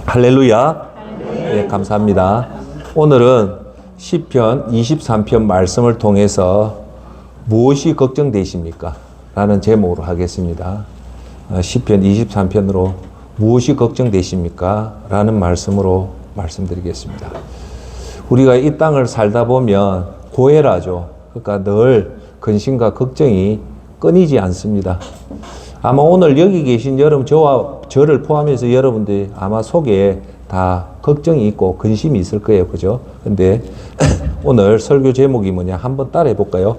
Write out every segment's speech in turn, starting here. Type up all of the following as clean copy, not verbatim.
할렐루야. 네, 감사합니다. 오늘은 시편 23편 말씀을 통해서 무엇이 걱정되십니까? 라는 제목으로 하겠습니다. 시편 23편으로 무엇이 걱정되십니까? 라는 말씀으로 말씀드리겠습니다. 우리가 이 땅을 살다 보면 고해라죠. 그러니까 늘 근심과 걱정이 끊이지 않습니다. 아마 오늘 여기 계신 여러분, 저를 포함해서 여러분들이 아마 속에 다 걱정이 있고 근심이 있을 거예요. 그죠? 근데 오늘 설교 제목이 뭐냐? 한번 따라해 볼까요?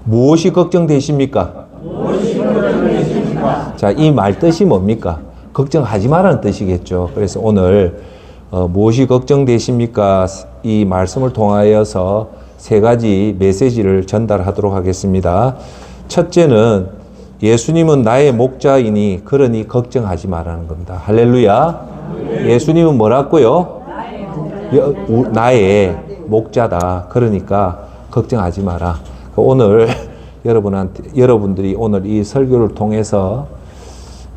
무엇이 걱정되십니까? 무엇이 걱정되십니까? 자, 이 말 뜻이 뭡니까? 걱정하지 말라는 뜻이겠죠. 그래서 오늘 무엇이 걱정되십니까? 이 말씀을 통하여서 세 가지 메시지를 전달하도록 하겠습니다. 첫째는 예수님은 나의 목자이니 그러니 걱정하지 말라는 겁니다. 할렐루야. 예수님은 뭐라고요? 나의 목자다. 그러니까 걱정하지 마라. 오늘 여러분들이 오늘 이 설교를 통해서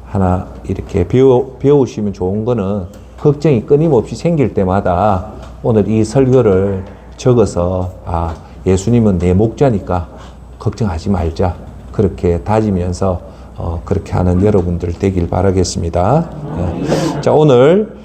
하나 이렇게 배우시면 좋은 거는 걱정이 끊임없이 생길 때마다 오늘 이 설교를 적어서 예수님은 내 목자니까 걱정하지 말자. 그렇게 다지면서 그렇게 하는 여러분들 되길 바라겠습니다. 네. 자, 오늘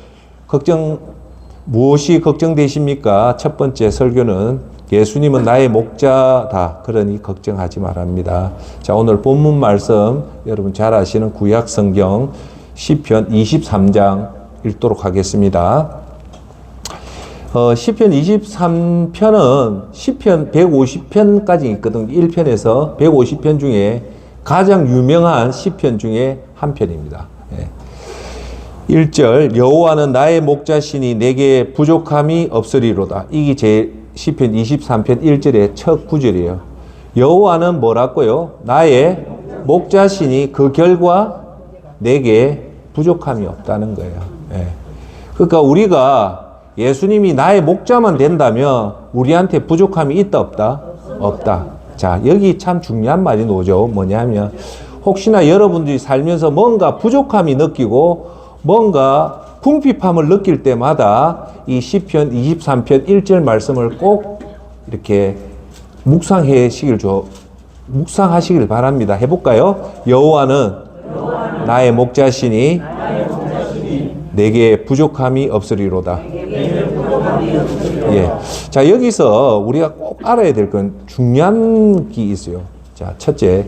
무엇이 걱정되십니까? 첫 번째 설교는 예수님은 나의 목자다. 그러니 걱정하지 말랍니다. 자, 오늘 본문 말씀 여러분 잘 아시는 구약 성경 시편 23장 읽도록 하겠습니다. 시편 23편은 시편 150편까지 있거든요. 1편에서 150편 중에 가장 유명한 시편 중에 한 편입니다. 1절 여호와는 나의 목자시니 내게 부족함이 없으리로다. 이게 제 시편 23편 1절의 첫 구절이에요. 여호와는 뭐라고요? 나의 목자시니 그 결과 내게 부족함이 없다는 거예요. 그러니까 우리가 예수님이 나의 목자만 된다면 우리한테 부족함이 있다 없다? 없다. 자, 여기 참 중요한 말이 나오죠. 뭐냐면 혹시나 여러분들이 살면서 뭔가 부족함이 느끼고 뭔가 궁핍함을 느낄 때마다 이 시편 23편 1절 말씀을 꼭 이렇게 묵상하시길 바랍니다. 해볼까요? 여호와는 나의 목자시니 내게 부족함이 없으리로다. 예. 자, 여기서 우리가 꼭 알아야 될 건 중요한 게 있어요. 자, 첫째,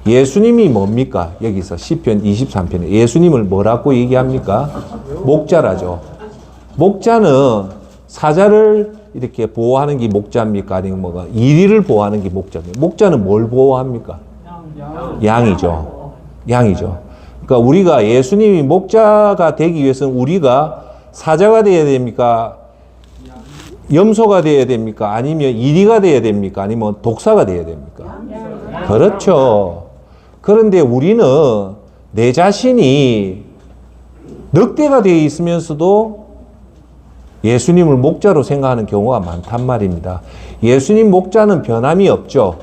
예수님이 뭡니까? 여기서 시편 23편에 예수님을 뭐라고 얘기합니까? 목자라죠. 목자는 사자를 이렇게 보호하는 게 목자입니까? 아니면 뭐가 이리를 보호하는 게 목자입니까? 목자는 뭘 보호합니까? 양이죠. 그러니까 우리가 예수님이 목자가 되기 위해서는 우리가 사자가 되어야 됩니까? 염소가 되어야 됩니까? 아니면 이리가 되어야 됩니까? 아니면 독사가 되어야 됩니까? 그렇죠. 그런데 우리는 내 자신이 늑대가 되어 있으면서도 예수님을 목자로 생각하는 경우가 많단 말입니다. 예수님 목자는 변함이 없죠.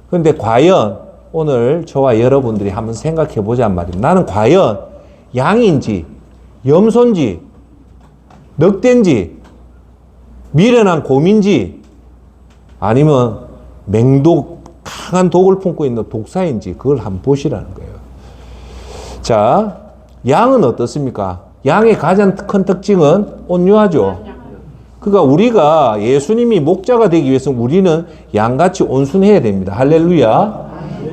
그런데 과연 오늘 저와 여러분들이 한번 생각해 보자는 말입니다. 나는 과연 양인지, 염소인지, 늑대인지, 미련한 곰인지, 아니면 강한 독을 품고 있는 독사인지 그걸 한번 보시라는 거예요. 자, 양은 어떻습니까? 양의 가장 큰 특징은 온유하죠. 그러니까 우리가 예수님이 목자가 되기 위해서 우리는 양같이 온순해야 됩니다. 할렐루야.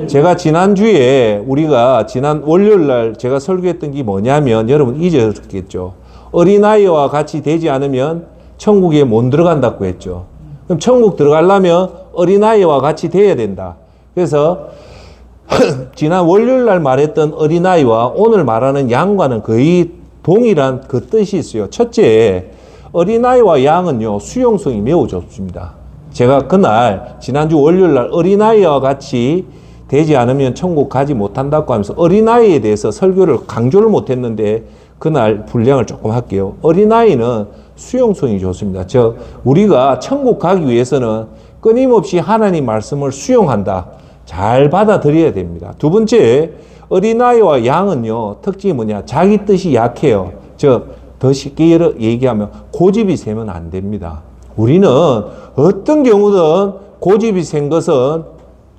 제가 지난 월요일 날 제가 설교했던 게 뭐냐면 여러분 잊으셨겠죠. 어린아이와 같이 되지 않으면 천국에 못 들어간다고 했죠. 그럼 천국 들어가려면 어린아이와 같이 돼야 된다. 그래서 지난 월요일 날 말했던 어린아이와 오늘 말하는 양과는 거의 동일한 그 뜻이 있어요. 첫째, 어린아이와 양은요, 수용성이 매우 좋습니다. 제가 지난주 월요일 날 어린아이와 같이 되지 않으면 천국 가지 못한다고 하면서 어린아이에 대해서 설교를 강조를 못했는데 그날 분량을 조금 할게요. 어린아이는 수용성이 좋습니다. 우리가 천국 가기 위해서는 끊임없이 하나님 말씀을 수용한다. 잘 받아들여야 됩니다. 두 번째, 어린아이와 양은요, 특징이 뭐냐? 자기 뜻이 약해요. 더 쉽게 얘기하면 고집이 세면 안 됩니다. 우리는 어떤 경우든 고집이 센 것은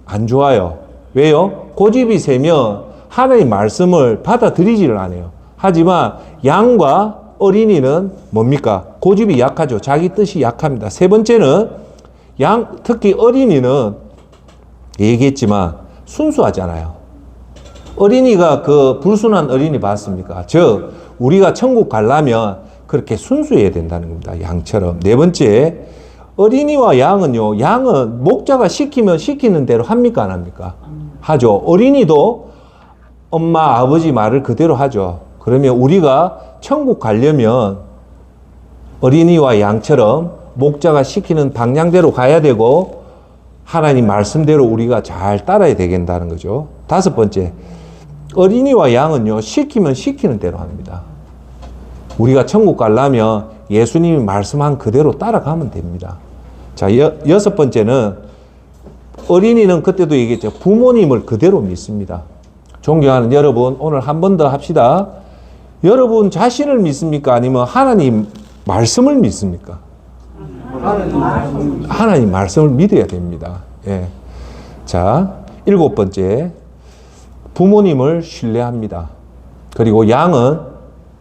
안 좋아요. 왜요? 고집이 세면 하나님 말씀을 받아들이지를 않아요. 하지만 양과 어린이는 뭡니까? 고집이 약하죠. 자기 뜻이 약합니다. 세 번째는 특히 어린이는 얘기했지만 순수하잖아요. 어린이가 그 불순한 어린이 봤습니까? 즉 우리가 천국 가려면 그렇게 순수해야 된다는 겁니다. 양처럼. 네 번째, 어린이와 양은요. 양은 목자가 시키면 시키는 대로 합니까? 안 합니까? 하죠. 어린이도 엄마, 아버지 말을 그대로 하죠. 그러면 우리가 천국 가려면 어린이와 양처럼 목자가 시키는 방향대로 가야 되고 하나님 말씀대로 우리가 잘 따라야 되겠다는 거죠. 다섯 번째, 어린이와 양은요, 시키면 시키는 대로 합니다. 우리가 천국 가려면 예수님이 말씀한 그대로 따라가면 됩니다. 자, 여섯 번째는 어린이는 그때도 얘기했죠. 부모님을 그대로 믿습니다. 존경하는 여러분, 오늘 한 번 더 합시다. 여러분 자신을 믿습니까? 아니면 하나님 말씀을 믿습니까? 하나님 말씀을 믿어야 됩니다. 예. 자, 일곱 번째, 부모님을 신뢰합니다. 그리고 양은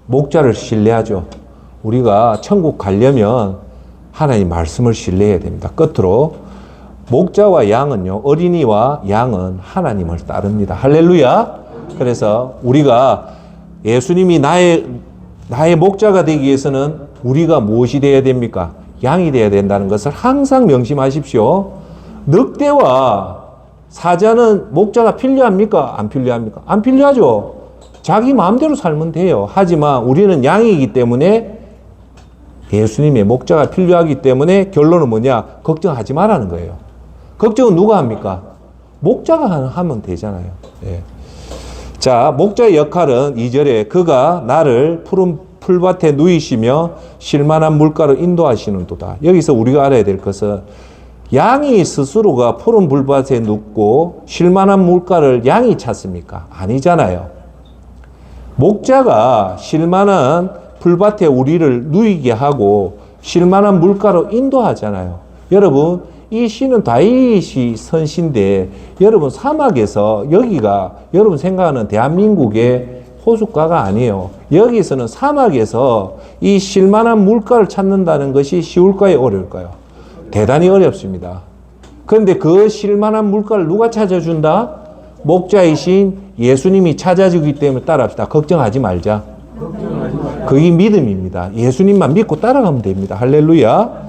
목자를 신뢰하죠. 우리가 천국 가려면 하나님 말씀을 신뢰해야 됩니다. 끝으로 목자와 양은요, 어린이와 양은 하나님을 따릅니다. 할렐루야. 그래서 우리가 예수님이 나의 목자가 되기 위해서는 우리가 무엇이 되어야 됩니까? 양이 되어야 된다는 것을 항상 명심하십시오. 늑대와 사자는 목자가 필요합니까? 안 필요합니까? 안 필요하죠. 자기 마음대로 살면 돼요. 하지만 우리는 양이기 때문에 예수님의 목자가 필요하기 때문에 결론은 뭐냐? 걱정하지 말라는 거예요. 걱정은 누가 합니까? 목자가 하면 되잖아요. 예. 자, 목자의 역할은 2절에 그가 나를 푸른 풀밭에 누이시며 쉴만한 물가로 인도하시는도다. 여기서 우리가 알아야 될 것은 양이 스스로가 푸른 풀밭에 눕고 쉴만한 물가를 양이 찾습니까? 아니잖아요. 목자가 쉴만한 풀밭에 우리를 누이게 하고 쉴만한 물가로 인도하잖아요. 여러분, 이 시는 다윗이 선 시인데 여러분 사막에서 여기가 여러분 생각하는 대한민국의 호숫가가 아니에요. 여기서는 사막에서 이 쉴만한 물가를 찾는다는 것이 쉬울까요? 어려울까요? 대단히 어렵습니다. 그런데 그 쉴만한 물가를 누가 찾아준다? 목자이신 예수님이 찾아주기 때문에 따라합시다. 걱정하지 말자. 그게 믿음입니다. 예수님만 믿고 따라가면 됩니다. 할렐루야.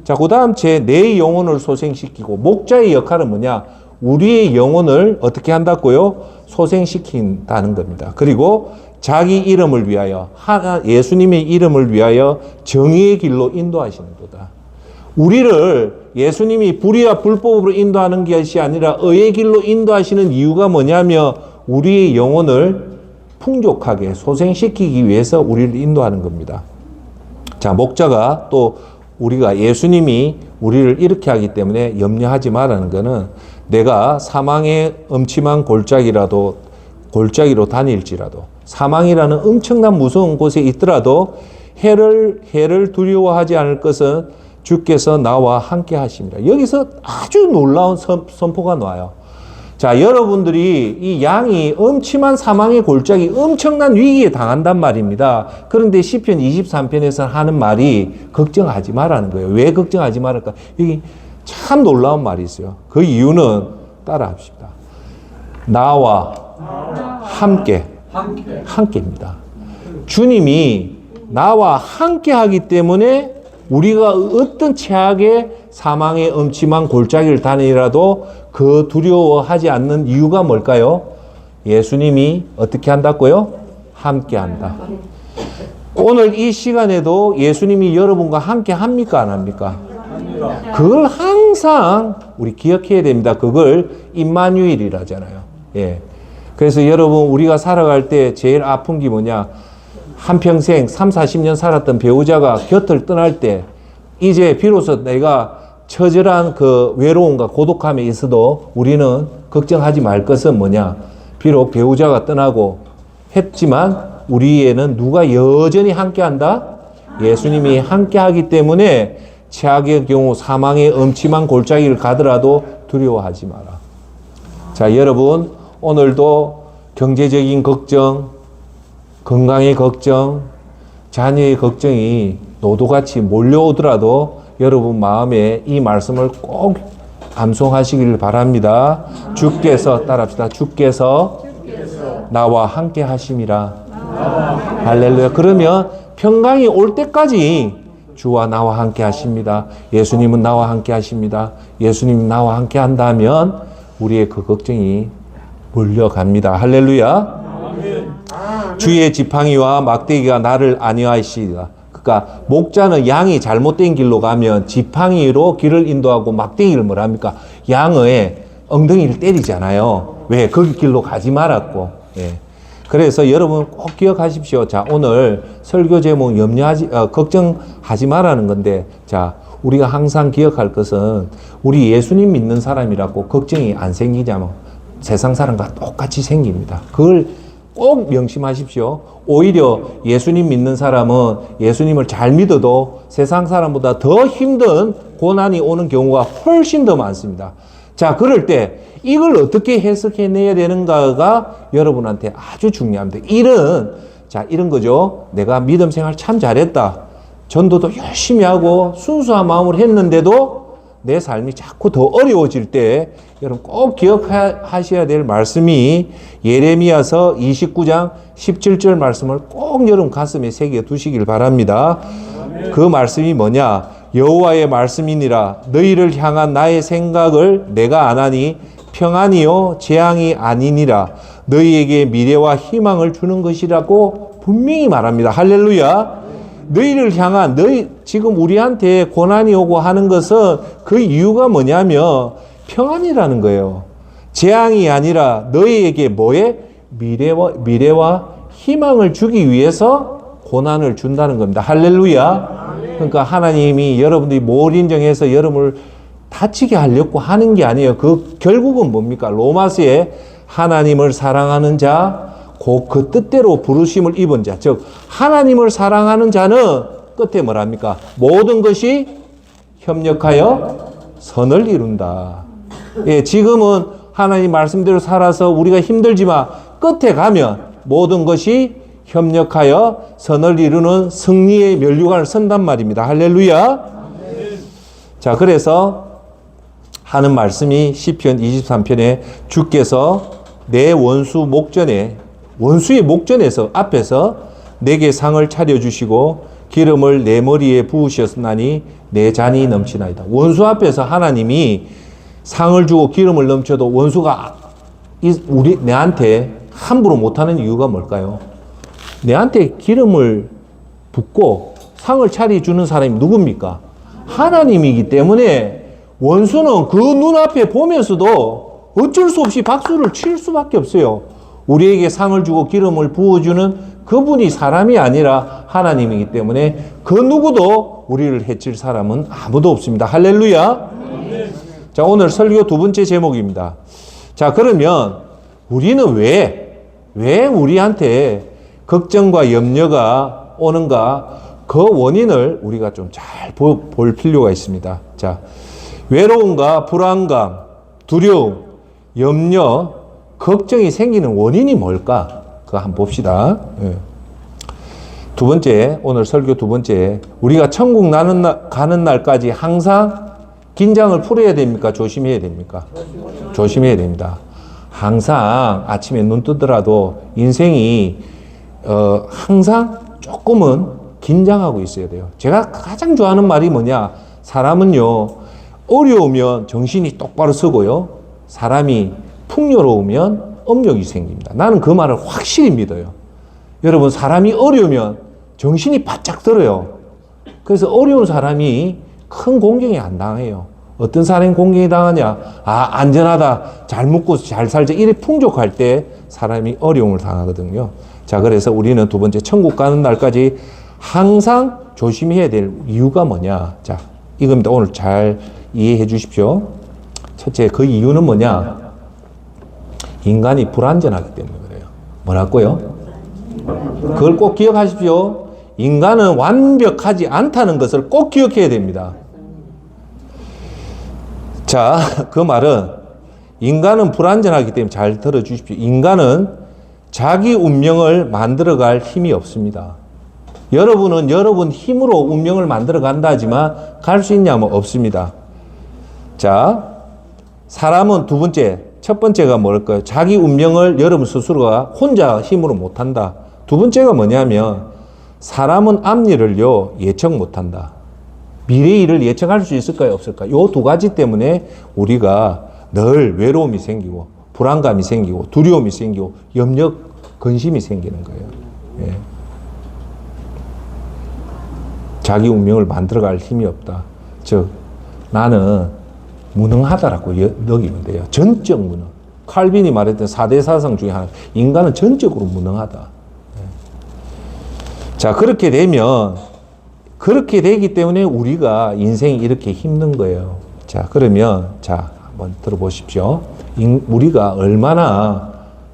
자, 그 다음 내 영혼을 소생시키고, 목자의 역할은 뭐냐? 우리의 영혼을 어떻게 한다고요? 소생시킨다는 겁니다. 그리고 자기 이름을 위하여, 예수님의 이름을 위하여 정의의 길로 인도하시는 도다. 우리를 예수님이 불의와 불법으로 인도하는 것이 아니라 의의 길로 인도하시는 이유가 뭐냐면 우리의 영혼을 풍족하게 소생시키기 위해서 우리를 인도하는 겁니다. 자, 목자가 또 우리가 예수님이 우리를 이렇게 하기 때문에 염려하지 말라는 것은 내가 사망의 음침한 골짜기로 다닐지라도 사망이라는 엄청난 무서운 곳에 있더라도 해를 두려워하지 않을 것은 주께서 나와 함께 하십니다. 여기서 아주 놀라운 선포가 나와요. 자, 여러분들이 이 양이 음침한 사망의 골짜기 엄청난 위기에 당한단 말입니다. 그런데 시편 23편에서 하는 말이 걱정하지 말라는 거예요. 왜 걱정하지 말을까? 이게 참 놀라운 말이 있어요. 그 이유는 따라합시다. 나와 함께입니다. 주님이 나와 함께 하기 때문에 우리가 어떤 최악의 사망의 음침한 골짜기를 다니라도 그 두려워하지 않는 이유가 뭘까요? 예수님이 어떻게 한다고요? 함께 한다. 오늘 이 시간에도 예수님이 여러분과 함께 합니까? 안 합니까? 그걸 항상 우리 기억해야 됩니다. 그걸 임마누엘이라잖아요. 예. 그래서 여러분 우리가 살아갈 때 제일 아픈 게 뭐냐? 한평생 30-40년 살았던 배우자가 곁을 떠날 때 이제 비로소 내가 처절한 그 외로움과 고독함에 있어도 우리는 걱정하지 말 것은 뭐냐? 비록 배우자가 떠나고 했지만 우리에는 누가 여전히 함께한다? 예수님이 함께하기 때문에 최악의 경우 사망의 음침한 골짜기를 가더라도 두려워하지 마라. 자, 여러분 오늘도 경제적인 걱정, 건강의 걱정, 자녀의 걱정이 노도같이 몰려오더라도 여러분 마음에 이 말씀을 꼭 암송하시기를 바랍니다. 주께서 따라합시다. 주께서 나와 함께 하심이라. 할렐루야. 그러면 평강이 올 때까지 주와 나와 함께 하십니다. 예수님은 나와 함께 하십니다. 예수님은 나와 함께 한다면 우리의 그 걱정이 물려갑니다. 할렐루야. 주의 지팡이와 막대기가 나를 안위하시리라. 그러니까 목자는 양이 잘못된 길로 가면 지팡이로 길을 인도하고 막대기를 뭐랍니까? 양의 엉덩이를 때리잖아요. 왜? 거기 길로 가지 말았고. 예. 그래서 여러분 꼭 기억하십시오. 자, 오늘 설교 제목 걱정하지 말라는 건데, 자, 우리가 항상 기억할 것은 우리 예수님 믿는 사람이라고 걱정이 안 생기냐면 세상 사람과 똑같이 생깁니다. 그걸 꼭 명심하십시오. 오히려 예수님 믿는 사람은 예수님을 잘 믿어도 세상 사람보다 더 힘든 고난이 오는 경우가 훨씬 더 많습니다. 자, 그럴 때 이걸 어떻게 해석해내야 되는가가 여러분한테 아주 중요합니다. 이런 거죠. 내가 믿음 생활 참 잘했다. 전도도 열심히 하고 순수한 마음으로 했는데도 내 삶이 자꾸 더 어려워질 때 여러분 꼭 기억하셔야 될 말씀이 예레미야서 29장 17절 말씀을 꼭 여러분 가슴에 새겨 두시길 바랍니다. 그 말씀이 뭐냐? 여호와의 말씀이니라. 너희를 향한 나의 생각을 내가 아나니 평안이요 재앙이 아니니라. 너희에게 미래와 희망을 주는 것이라고 분명히 말합니다. 할렐루야. 너희를 향한 지금 우리한테 고난이 오고 하는 것은 그 이유가 뭐냐면 평안이라는 거예요. 재앙이 아니라 너희에게 미래와 희망을 주기 위해서 고난을 준다는 겁니다. 할렐루야. 그러니까 하나님이 여러분들이 몰인정해서 여러분을 다치게 하려고 하는 게 아니에요. 그 결국은 뭡니까? 로마서에 하나님을 사랑하는 자, 곧 그 뜻대로 부르심을 입은 자, 즉 하나님을 사랑하는 자는 끝에 뭐랍니까? 모든 것이 협력하여 선을 이룬다. 예, 지금은 하나님 말씀대로 살아서 우리가 힘들지만 끝에 가면 모든 것이 협력하여 선을 이루는 승리의 면류관을 선단 말입니다. 할렐루야. 자, 그래서 하는 말씀이 시편 23편에 주께서 내 원수의 목전에서 앞에서 내게 상을 차려주시고 기름을 내 머리에 부으셨나니 내 잔이 넘치나이다. 원수 앞에서 하나님이 상을 주고 기름을 넘쳐도 원수가 내한테 함부로 못하는 이유가 뭘까요? 내한테 기름을 붓고 상을 차려주는 사람이 누굽니까? 하나님이기 때문에 원수는 그 눈앞에 보면서도 어쩔 수 없이 박수를 칠 수밖에 없어요. 우리에게 상을 주고 기름을 부어주는 그분이 사람이 아니라 하나님이기 때문에 그 누구도 우리를 해칠 사람은 아무도 없습니다. 할렐루야. 자, 오늘 설교 두 번째 제목입니다. 자, 그러면 우리는 왜 우리한테 걱정과 염려가 오는가? 그 원인을 우리가 좀 잘 볼 필요가 있습니다. 자, 외로움과 불안감, 두려움, 염려, 걱정이 생기는 원인이 뭘까? 그거 한번 봅시다. 예. 두 번째, 오늘 설교 두 번째, 우리가 천국 가는 날까지 항상 긴장을 풀어야 됩니까? 조심해야 됩니까? 조심해야 됩니다. 항상 아침에 눈 뜨더라도 인생이 항상 조금은 긴장하고 있어야 돼요. 제가 가장 좋아하는 말이 뭐냐? 사람은요, 어려우면 정신이 똑바로 서고요. 사람이 풍요로우면 업력이 생깁니다. 나는 그 말을 확실히 믿어요. 여러분, 사람이 어려우면 정신이 바짝 들어요. 그래서 어려운 사람이 큰 공경이 안 당해요. 어떤 사람이 공경이 당하냐? 안전하다, 잘 먹고 잘 살자, 이래 풍족할 때 사람이 어려움을 당하거든요. 자, 그래서 우리는 두 번째, 천국 가는 날까지 항상 조심해야 될 이유가 뭐냐? 자, 이겁니다. 오늘 잘 이해해 주십시오. 첫째, 그 이유는 뭐냐? 인간이 불안전하기 때문에 그래요. 뭐라고요? 그걸 꼭 기억하십시오. 인간은 완벽하지 않다는 것을 꼭 기억해야 됩니다. 자, 그 말은 인간은 불완전하기 때문에 잘 들어주십시오. 인간은 자기 운명을 만들어갈 힘이 없습니다. 여러분은 여러분 힘으로 운명을 만들어 간다 하지만 갈 수 있냐면 없습니다. 자, 사람은 두 번째, 첫 번째가 뭘까요? 자기 운명을 여러분 스스로가 혼자 힘으로 못한다. 두 번째가 뭐냐면 사람은 앞일을요 예측 못한다. 미래의 일을 예측할 수 있을까요? 없을까요? 요 두 가지 때문에 우리가 늘 외로움이 생기고 불안감이 생기고 두려움이 생기고 염려, 근심이 생기는 거예요. 예. 자기 운명을 만들어갈 힘이 없다. 즉 나는 무능하다라고 여기면 돼요. 전적 무능. 칼빈이 말했던 4대 사상 중에 하나. 인간은 전적으로 무능하다. 자, 그렇게 되면 그렇게 되기 때문에 우리가 인생이 이렇게 힘든 거예요. 자, 그러면 자, 한번 들어보십시오. 우리가 얼마나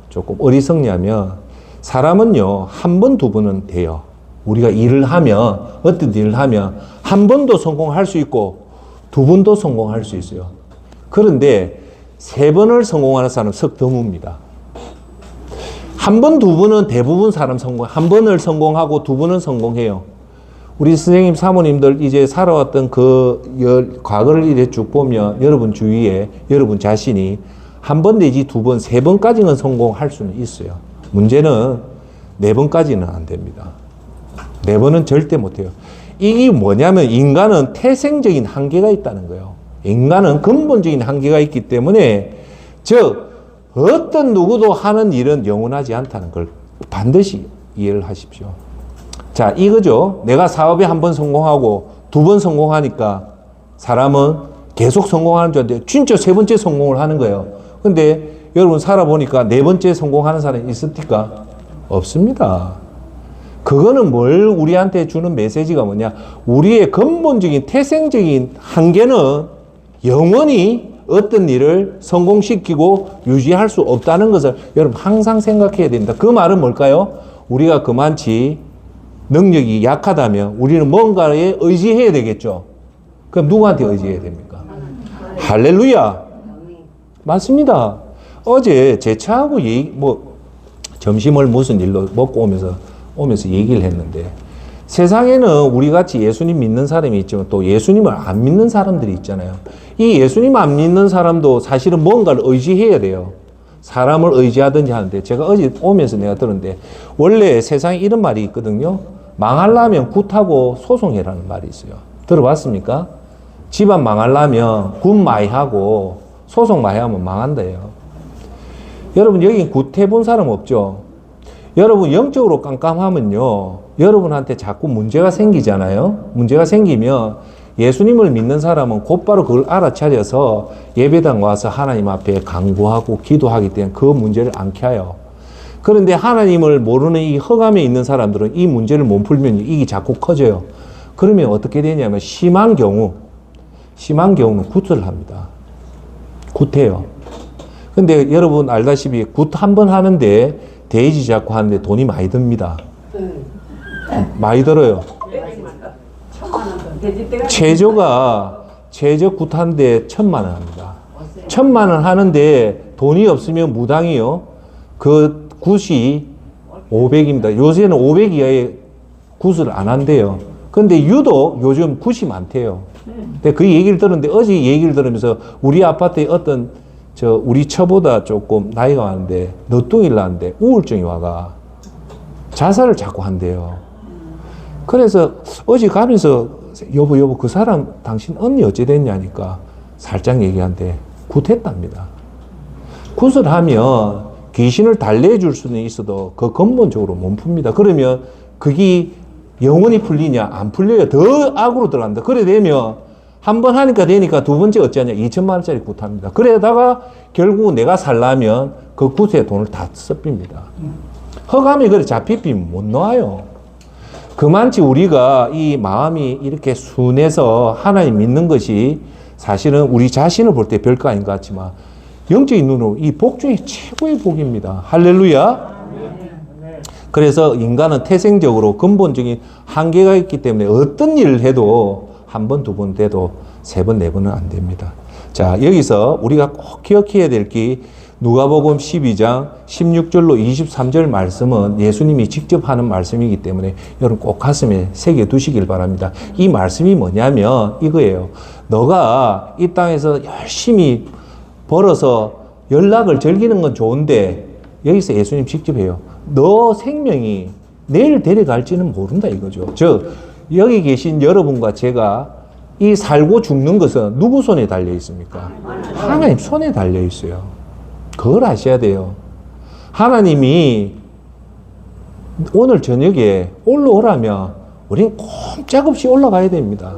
조금 어리석냐면 사람은요, 한 번, 두 번은 돼요. 우리가 일을 하면 어떤 일을 하면 한 번도 성공할 수 있고 두 번도 성공할 수 있어요. 그런데 세 번을 성공하는 사람은 석 드뭅니다. 한 번, 두 번은 대부분 사람 한 번을 성공하고 두 번은 성공해요. 우리 선생님, 사모님들 이제 살아왔던 과거를 이래 쭉 보면 여러분 주위에 여러분 자신이 한 번 내지 두 번, 세 번까지는 성공할 수는 있어요. 문제는 네 번까지는 안 됩니다. 네 번은 절대 못해요. 이게 뭐냐면 인간은 태생적인 한계가 있다는 거예요. 인간은 근본적인 한계가 있기 때문에 즉 어떤 누구도 하는 일은 영원하지 않다는 걸 반드시 이해를 하십시오. 자, 이거죠. 내가 사업에 한 번 성공하고 두 번 성공하니까 사람은 계속 성공하는 줄 알았는데 진짜 세 번째 성공을 하는 거예요. 근데 여러분 살아보니까 네 번째 성공하는 사람이 있습니까? 없습니다. 그거는 뭘 우리한테 주는 메시지가 뭐냐? 우리의 근본적인 태생적인 한계는 영원히 어떤 일을 성공시키고 유지할 수 없다는 것을 여러분 항상 생각해야 됩니다. 그 말은 뭘까요? 우리가 그만치 능력이 약하다면 우리는 뭔가에 의지해야 되겠죠. 그럼 누구한테 의지해야 됩니까? 할렐루야. 맞습니다. 어제 제 차하고 점심을 무슨 일로 먹고 오면서 얘기를 했는데 세상에는 우리 같이 예수님 믿는 사람이 있지만 또 예수님을 안 믿는 사람들이 있잖아요. 이 예수님 안 믿는 사람도 사실은 뭔가를 의지해야 돼요. 사람을 의지하든지 하는데 제가 어제 오면서 내가 들었는데 원래 세상에 이런 말이 있거든요. 망하려면 굿하고 소송해라는 말이 있어요. 들어봤습니까? 집안 망하려면 굿 많이 하고 소송 많이 하면 망한대요. 여러분 여기 굿해본 사람 없죠? 여러분 영적으로 깜깜하면요. 여러분한테 자꾸 문제가 생기잖아요. 문제가 생기면 예수님을 믿는 사람은 곧바로 그걸 알아차려서 예배당 와서 하나님 앞에 간구하고 기도하기 때문에 그 문제를 안 켜요. 그런데 하나님을 모르는 이 허감에 있는 사람들은 이 문제를 못 풀면 이게 자꾸 커져요. 그러면 어떻게 되냐면 심한 경우는 굿을 합니다. 굿해요. 근데 여러분 알다시피 굿 한 번 하는데 데이지 잡고 하는데 돈이 많이 듭니다. 많이 들어요. 최저 굿한데 1,000만 원 합니다. 1,000만 원 하는데 돈이 없으면 무당이요. 그 굿이 500입니다. 요새는 500 이하의 굿을 안 한대요. 근데 유독 요즘 굿이 많대요. 근데 그 얘기를 들었는데 어제 얘기를 들으면서 우리 아파트에 우리 처보다 조금 나이가 많은데 너뚱이를 하는데 우울증이 와가 자살을 자꾸 한대요. 그래서 어제 가면서 여보 그 사람 당신 언니 어찌 됐냐니까 살짝 얘기한데 굿했답니다. 굿을 하면 귀신을 달래줄 수는 있어도 그 근본적으로 못 풉니다. 그러면 그게 영원히 풀리냐? 안 풀려요. 더 악으로 들어간다. 그래 되면 한 번 하니까 되니까 두 번째 어찌하냐? 2,000만 원짜리 굿합니다. 그러다가 결국 내가 살려면 그 굿에 돈을 다 씁니다. 허감이 그래 잡히면 못 놓아요. 그만치 우리가 이 마음이 이렇게 순해서 하나님 믿는 것이 사실은 우리 자신을 볼 때 별거 아닌 것 같지만 영적인 눈으로 이 복 중에 최고의 복입니다. 할렐루야. 그래서 인간은 태생적으로 근본적인 한계가 있기 때문에 어떤 일을 해도 한 번, 두 번 돼도 세 번, 네 번은 안 됩니다. 자, 여기서 우리가 꼭 기억해야 될 게 누가복음 12장 16절로 23절 말씀은 예수님이 직접 하는 말씀이기 때문에 여러분 꼭 가슴에 새겨 두시길 바랍니다. 이 말씀이 뭐냐면 이거예요. 너가 이 땅에서 열심히 벌어서 연락을 즐기는 건 좋은데 여기서 예수님 직접 해요. 너 생명이 내일 데려갈지는 모른다 이거죠. 즉 여기 계신 여러분과 제가 이 살고 죽는 것은 누구 손에 달려 있습니까? 하나님 손에 달려 있어요. 그걸 아셔야 돼요. 하나님이 오늘 저녁에 올라오라면 우린 꼼짝없이 올라가야 됩니다.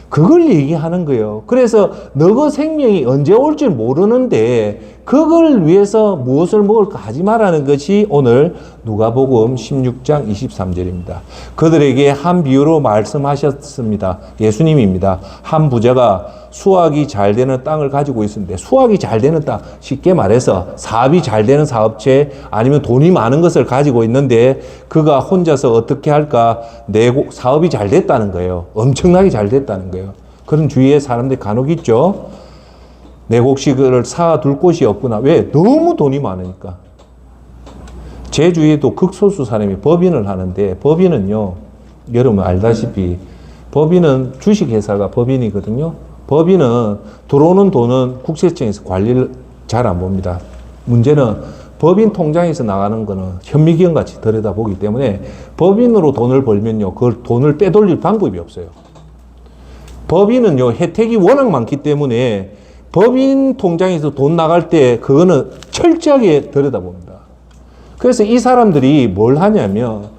그걸 얘기하는 거예요. 그래서 너가 생명이 언제 올지 모르는데 그걸 위해서 무엇을 먹을까 하지 말라는 것이 오늘 누가복음 16장 23절입니다. 그들에게 한 비유로 말씀하셨습니다. 예수님입니다. 한 부자가 수확이 잘 되는 땅을 가지고 있었는데 수확이 잘 되는 땅, 쉽게 말해서 사업이 잘 되는 사업체 아니면 돈이 많은 것을 가지고 있는데 그가 혼자서 어떻게 할까 사업이 잘 됐다는 거예요. 엄청나게 잘 됐다는 거예요. 그런 주위에 사람들이 간혹 있죠. 내 곡식을 사둘 곳이 없구나. 왜? 너무 돈이 많으니까. 제 주위에도 극소수 사람이 법인을 하는데 법인은요, 여러분 알다시피 법인은 주식회사가 법인이거든요. 법인은 들어오는 돈은 국세청에서 관리를 잘 안 봅니다. 문제는 법인 통장에서 나가는 거는 현미경같이 들여다보기 때문에 법인으로 돈을 벌면요, 그걸 돈을 빼돌릴 방법이 없어요. 법인은요, 혜택이 워낙 많기 때문에 법인 통장에서 돈 나갈 때 그거는 철저하게 들여다봅니다. 그래서 이 사람들이 뭘 하냐면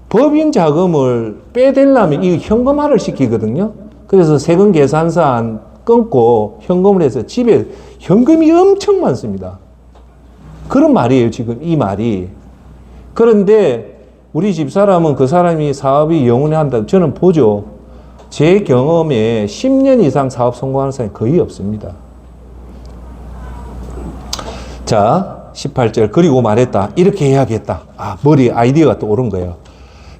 법인 자금을 빼대려면 이 현금화를 시키거든요. 그래서 세금 계산서 끊고 현금을 해서 집에 현금이 엄청 많습니다. 그런 말이에요, 지금 이 말이. 그런데 우리 집사람은 그 사람이 사업이 영원히 한다. 저는 보죠. 제 경험에 10년 이상 사업 성공하는 사람이 거의 없습니다. 자, 18절. 그리고 말했다. 이렇게 해야겠다. 머리에 아이디어가 또 오른 거예요.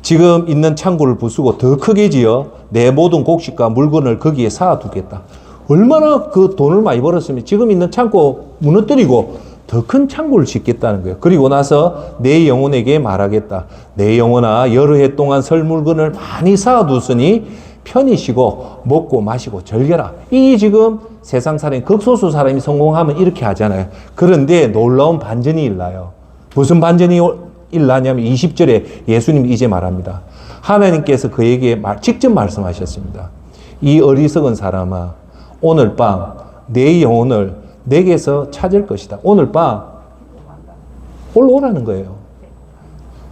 지금 있는 창고를 부수고 더 크게 지어 내 모든 곡식과 물건을 거기에 쌓아두겠다. 얼마나 그 돈을 많이 벌었으면 지금 있는 창고 무너뜨리고 더 큰 창고를 짓겠다는 거예요. 그리고 나서 내 영혼에게 말하겠다. 내 영혼아, 여러 해 동안 설 물건을 많이 쌓아두으니 편히 쉬고 먹고 마시고 즐겨라. 이 지금 세상 사람이 극소수 사람이 성공하면 이렇게 하잖아요. 그런데 놀라운 반전이 일어나요. 무슨 반전이 일어나냐면 20절에 예수님이 이제 말합니다. 하나님께서 그에게 직접 말씀하셨습니다. 이 어리석은 사람아, 오늘 밤 내 영혼을 내게서 찾을 것이다. 오늘 밤 올라오라는 거예요.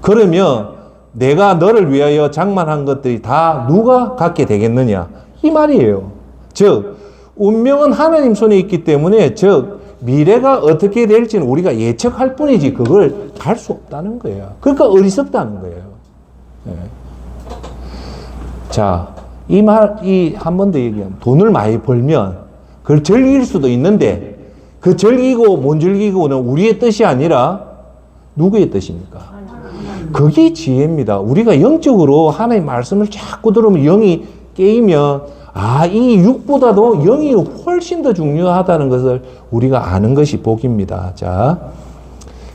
그러면 내가 너를 위하여 장만한 것들이 다 누가 갖게 되겠느냐? 이 말이에요. 즉, 운명은 하나님 손에 있기 때문에, 즉, 미래가 어떻게 될지는 우리가 예측할 뿐이지 그걸 갈 수 없다는 거예요. 그러니까 어리석다는 거예요. 네. 자, 이 한 번 더 얘기하면 돈을 많이 벌면 그걸 즐길 수도 있는데 그 즐기고 못 즐기고는 우리의 뜻이 아니라 누구의 뜻입니까? 그게 지혜입니다. 우리가 영적으로 하나님의 말씀을 자꾸 들으면 영이 깨이면 이 육보다도 영이 훨씬 더 중요하다는 것을 우리가 아는 것이 복입니다. 자,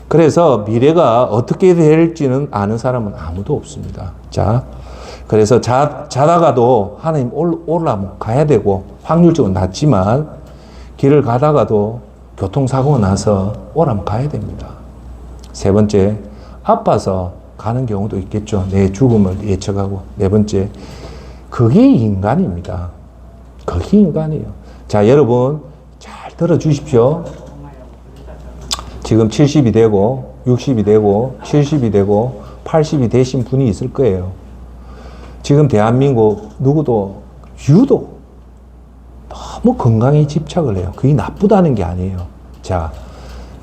그래서 미래가 어떻게 될지는 아는 사람은 아무도 없습니다. 자, 그래서 자다가도 하나님 올라면 가야 되고 확률적으로 낮지만 길을 가다가도 교통사고가 나서 오라면 가야 됩니다. 세 번째, 아파서 가는 경우도 있겠죠. 내 죽음을 예측하고. 네 번째, 그게 인간입니다. 그게 인간이에요. 자, 여러분 잘 들어주십시오. 지금 70이 되고 60이 되고 70이 되고 80이 되신 분이 있을 거예요. 지금 대한민국 누구도 유독 너무 건강에 집착을 해요. 그게 나쁘다는 게 아니에요. 자,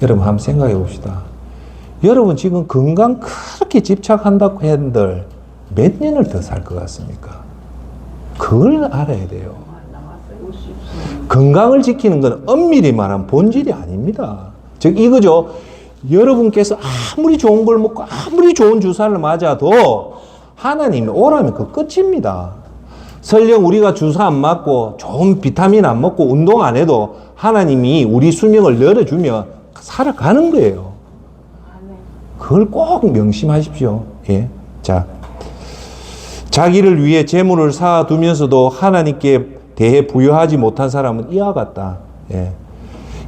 여러분 한번 생각해 봅시다. 여러분 지금 건강 그렇게 집착한다고 한들 몇 년을 더 살 것 같습니까? 그걸 알아야 돼요. 건강을 지키는 건 엄밀히 말하면 본질이 아닙니다. 즉 이거죠. 여러분께서 아무리 좋은 걸 먹고 아무리 좋은 주사를 맞아도 하나님이 오라면 그 끝입니다. 설령 우리가 주사 안 맞고 좋은 비타민 안 먹고 운동 안 해도 하나님이 우리 수명을 늘어주면 살아가는 거예요. 그걸 꼭 명심하십시오. 예. 자, 자기를 위해 재물을 쌓아두면서도 하나님께 대해 부여하지 못한 사람은 이와 같다. 예.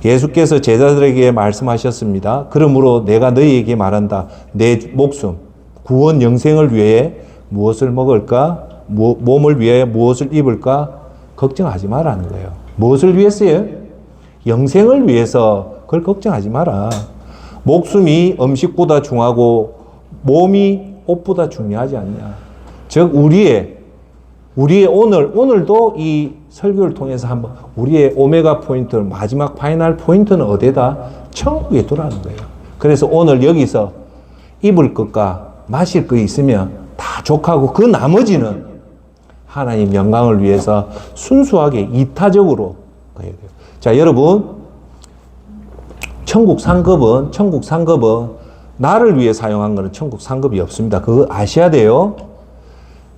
예수께서 제자들에게 말씀하셨습니다. 그러므로 내가 너희에게 말한다. 내 목숨, 구원 영생을 위해 무엇을 먹을까? 몸을 위해 무엇을 입을까? 걱정하지 말라는 거예요. 무엇을 위해서요? 영생을 위해서 그걸 걱정하지 마라. 목숨이 음식보다 중하고 몸이 옷보다 중요하지 않냐. 즉 우리의 오늘도 이 설교를 통해서 한번 우리의 오메가 포인트, 마지막 파이널 포인트는 어디다? 천국에 두라는 거예요. 그래서 오늘 여기서 입을 것과 마실 거 있으면 다 족하고 그 나머지는 하나님 영광을 위해서 순수하게 이타적으로 가야 돼요. 자, 여러분, 천국 상급은 나를 위해 사용한 거는 천국 상급이 없습니다. 그거 아셔야 돼요.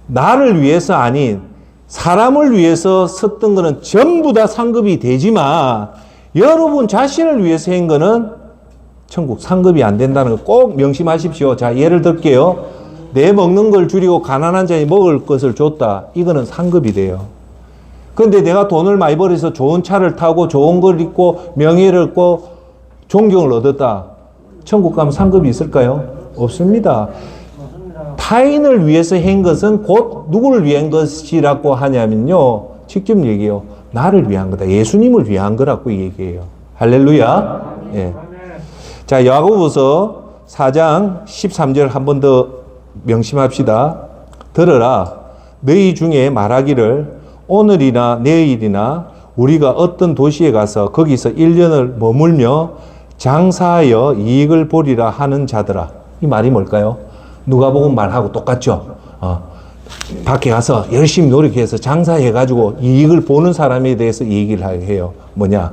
나를 위해서 아닌 사람을 위해서 썼던 거는 전부 다 상급이 되지만 여러분 자신을 위해서 한 거는 천국 상급이 안 된다는 거 꼭 명심하십시오. 자, 예를 들게요. 내 먹는 걸 줄이고 가난한 자에 먹을 것을 줬다. 이거는 상급이 돼요. 그런데 내가 돈을 많이 벌어서 좋은 차를 타고 좋은 걸 입고 명예를 얻고 존경을 얻었다. 천국 가면 상급이 있을까요? 없습니다. 타인을 위해서 한 것은 곧 누구를 위한 것이라고 하냐면요. 직접 얘기해요. 나를 위한 거다. 예수님을 위한 거라고 얘기해요. 할렐루야. 예. 자, 야고보서 4장 13절 한 번 더 명심합시다. 들으라. 너희 중에 말하기를 오늘이나 내일이나 우리가 어떤 도시에 가서 거기서 1년을 머물며 장사하여 이익을 보리라 하는 자들아. 이 말이 뭘까요? 누가복음 말하고 똑같죠. 밖에 가서 열심히 노력해서 장사해가지고 이익을 보는 사람에 대해서 얘기를 해요. 뭐냐?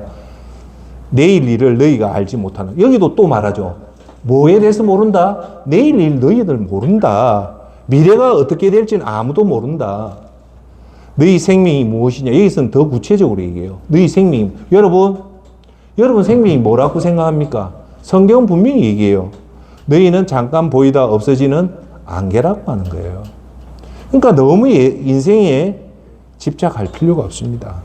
내일 일을 너희가 알지 못하는. 여기도 또 말하죠. 뭐에 대해서 모른다? 내일 일 너희들 모른다. 미래가 어떻게 될지는 아무도 모른다. 너희 생명이 무엇이냐? 여기서는 더 구체적으로 얘기해요. 너희 생명이. 여러분 생명이 뭐라고 생각합니까? 성경은 분명히 얘기해요. 너희는 잠깐 보이다 없어지는 안개라고 하는 거예요. 그러니까 너무 인생에 집착할 필요가 없습니다.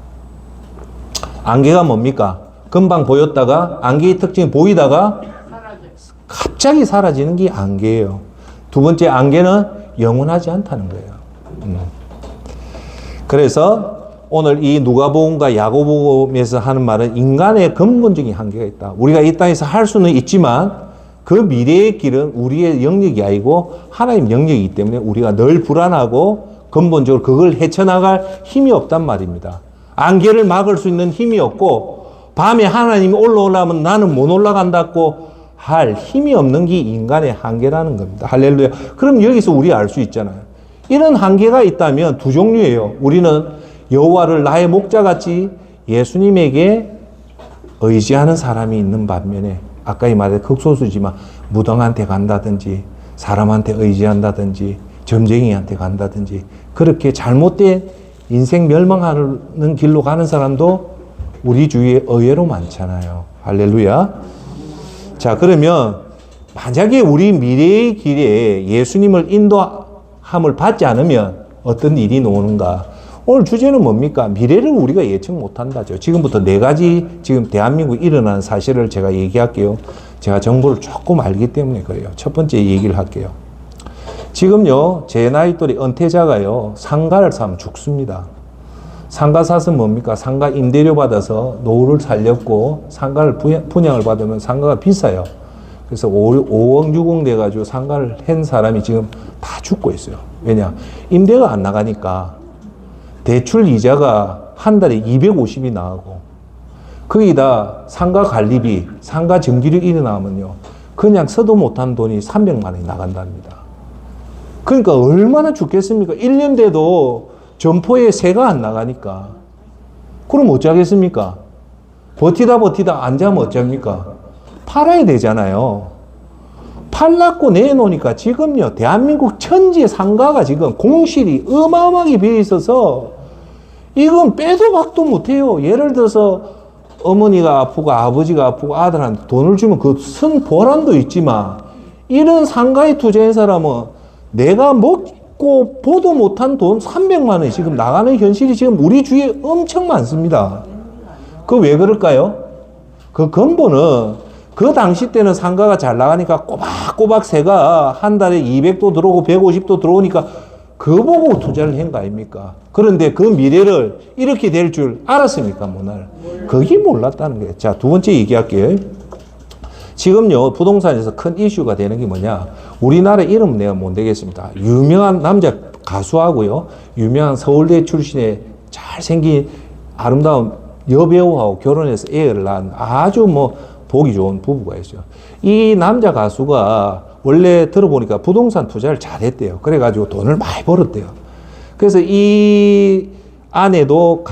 안개가 뭡니까? 금방 보였다가 안개의 특징이 보이다가 갑자기 사라지는 게 안개예요. 두 번째 안개는 영원하지 않다는 거예요. 그래서 오늘 이 누가복음과 야고보음에서 하는 말은 인간의 근본적인 한계가 있다. 우리가 이 땅에서 할 수는 있지만 그 미래의 길은 우리의 영역이 아니고 하나님 영역이기 때문에 우리가 늘 불안하고 근본적으로 그걸 헤쳐나갈 힘이 없단 말입니다. 안개를 막을 수 있는 힘이 없고 밤에 하나님이 올라오려면 나는 못 올라간다고 할 힘이 없는 게 인간의 한계라는 겁니다. 할렐루야. 그럼 여기서 우리 알 수 있잖아요. 이런 한계가 있다면 두 종류예요. 우리는 여호와를 나의 목자같이 예수님에게 의지하는 사람이 있는 반면에 아까 이 말에 극소수지만 무당한테 간다든지 사람한테 의지한다든지 점쟁이한테 간다든지 그렇게 잘못된 인생 멸망하는 길로 가는 사람도 우리 주위에 의외로 많잖아요. 할렐루야. 자, 그러면 만약에 우리 미래의 길에 예수님을 인도함을 받지 않으면 어떤 일이 나오는가? 오늘 주제는 뭡니까? 미래를 우리가 예측 못한다죠. 지금부터 네 가지 지금 대한민국에 일어나는 사실을 제가 얘기할게요. 제가 정보를 조금 알기 때문에 그래요. 첫 번째 얘기를 할게요. 지금요, 제 나이 또래 은퇴자가요, 상가를 사면 죽습니다. 상가 사서 뭡니까? 상가 임대료 받아서 노후를 살렸고 상가를 분양을 받으면 상가가 비싸요. 그래서 5억, 6억 돼가지고 상가를 한 사람이 지금 다 죽고 있어요. 왜냐? 임대가 안 나가니까 대출 이자가 한 달에 250이 나가고 거기다 상가 관리비, 상가 전기료 일어나면요. 그냥 써도 못한 돈이 300만 원이 나간답니다. 그러니까 얼마나 죽겠습니까? 1년 돼도 점포에 새가 안 나가니까. 그럼 어쩌겠습니까? 버티다 안 자면 어쩝니까? 팔아야 되잖아요. 팔라고 내놓으니까 지금요, 대한민국 천지의 상가가 지금 공실이 어마어마하게 비어 있어서 이건 빼도 박도 못해요. 예를 들어서 어머니가 아프고 아버지가 아프고 아들한테 돈을 주면 그 쓴 보람도 있지만 이런 상가에 투자한 사람은 내가 먹고 보도 못한 돈 300만 원이 지금 나가는 현실이 지금 우리 주위에 엄청 많습니다. 그 왜 그럴까요? 그 근본은 그 당시 때는 상가가 잘 나가니까 꼬박꼬박 새가 한 달에 200도 들어오고 150도 들어오니까 그거 보고 투자를 한 거 아닙니까? 그런데 그 미래를 이렇게 될 줄 알았습니까? 뭐날 그게 몰랐다는 거예요. 자, 두 번째 얘기할게요. 지금요, 부동산에서 큰 이슈가 되는 게 뭐냐? 우리나라 이름은 내가 못 내겠습니다. 유명한 남자 가수하고요, 유명한 서울대 출신의 잘생긴 아름다운 여배우하고 결혼해서 애를 낳은 아주 뭐 보기 좋은 부부가 있어요. 이 남자 가수가 원래 들어보니까 부동산 투자를 잘했대요. 그래가지고 돈을 많이 벌었대요. 그래서 이 아내도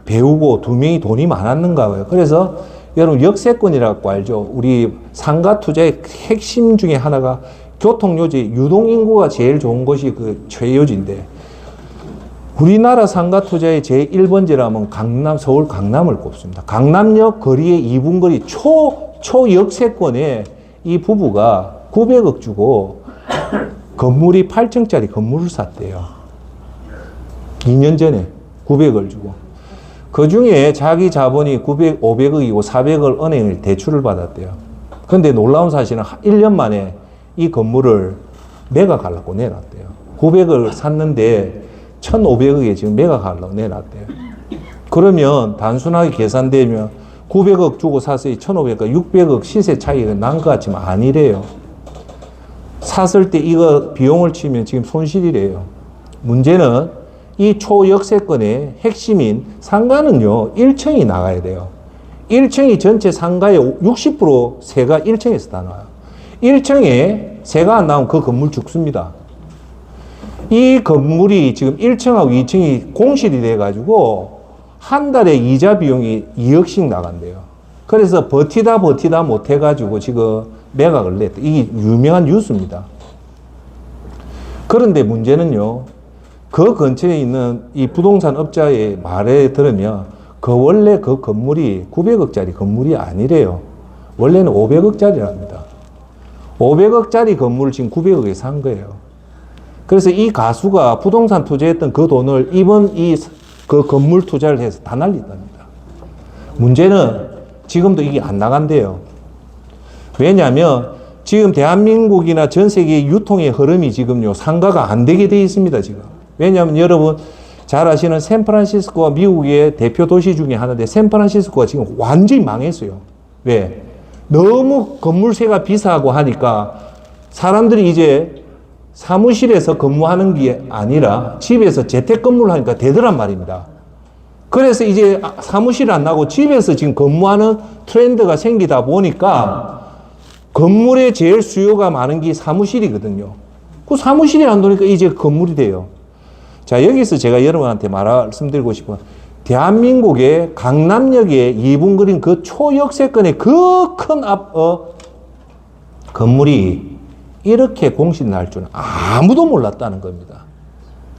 배우고 두 명이 돈이 많았는가 봐요. 그래서 여러분 역세권이라고 알죠? 우리 상가 투자의 핵심 중에 하나가 교통요지, 유동인구가 제일 좋은 곳이 그 최요지인데 우리나라 상가 투자의 제1번지라면 강남, 서울 강남을 꼽습니다. 강남역 거리의 2분 거리 초역세권에 이 부부가 900억 주고 건물이 8층짜리 건물을 샀대요. 2년 전에 900을 주고. 그 중에 자기 자본이 500억이고 400을 은행에 대출을 받았대요. 그런데 놀라운 사실은 1년 만에 이 건물을 매각하려고 내놨대요. 900을 샀는데 1,500억에 지금 매각하려고 내놨대요. 그러면 단순하게 계산되면 900억 주고 샀어요. 1,500억, 600억 시세 차이가 난 것 같지만 아니래요. 샀을 때 이거 비용을 치면 지금 손실이래요. 문제는 이 초역세권의 핵심인 상가는요, 1층이 나가야 돼요. 1층이 전체 상가의 60% 세가 1층에서 다 나와요. 1층에 세가 안 나오면 그 건물 죽습니다. 이 건물이 지금 1층하고 2층이 공실이 돼가지고 한 달에 이자 비용이 2억씩 나간대요. 그래서 버티다 못해가지고 지금 매각을 냈대. 이게 유명한 뉴스입니다. 그런데 문제는요, 그 근처에 있는 이 부동산 업자의 말에 들으면 원래 그 건물이 900억짜리 건물이 아니래요. 원래는 500억짜리랍니다. 500억짜리 건물을 지금 900억에 산 거예요. 그래서 이 가수가 부동산 투자했던 그 돈을 이번 그 건물 투자를 해서 다 날렸답니다. 문제는 지금도 이게 안 나간대요. 왜냐하면 지금 대한민국이나 전 세계의 유통의 흐름이 지금요, 상가가 안 되게 돼 있습니다, 지금. 왜냐하면 여러분 잘 아시는 샌프란시스코가 미국의 대표 도시 중에 하나인데 샌프란시스코가 지금 완전히 망했어요. 왜? 너무 건물세가 비싸고 하니까 사람들이 이제 사무실에서 근무하는 게 아니라 집에서 재택근무를 하니까 되더란 말입니다. 그래서 이제 사무실 안 나고 집에서 지금 근무하는 트렌드가 생기다 보니까 건물에 제일 수요가 많은 게 사무실이거든요. 그 사무실이 안 되니까 이제 건물이 돼요. 자, 여기서 제가 여러분한테 말씀드리고 싶은 대한민국의 강남역에 2분 거리인 그 초역세권의 그 큰 건물이 이렇게 공실이 날 줄은 아무도 몰랐다는 겁니다.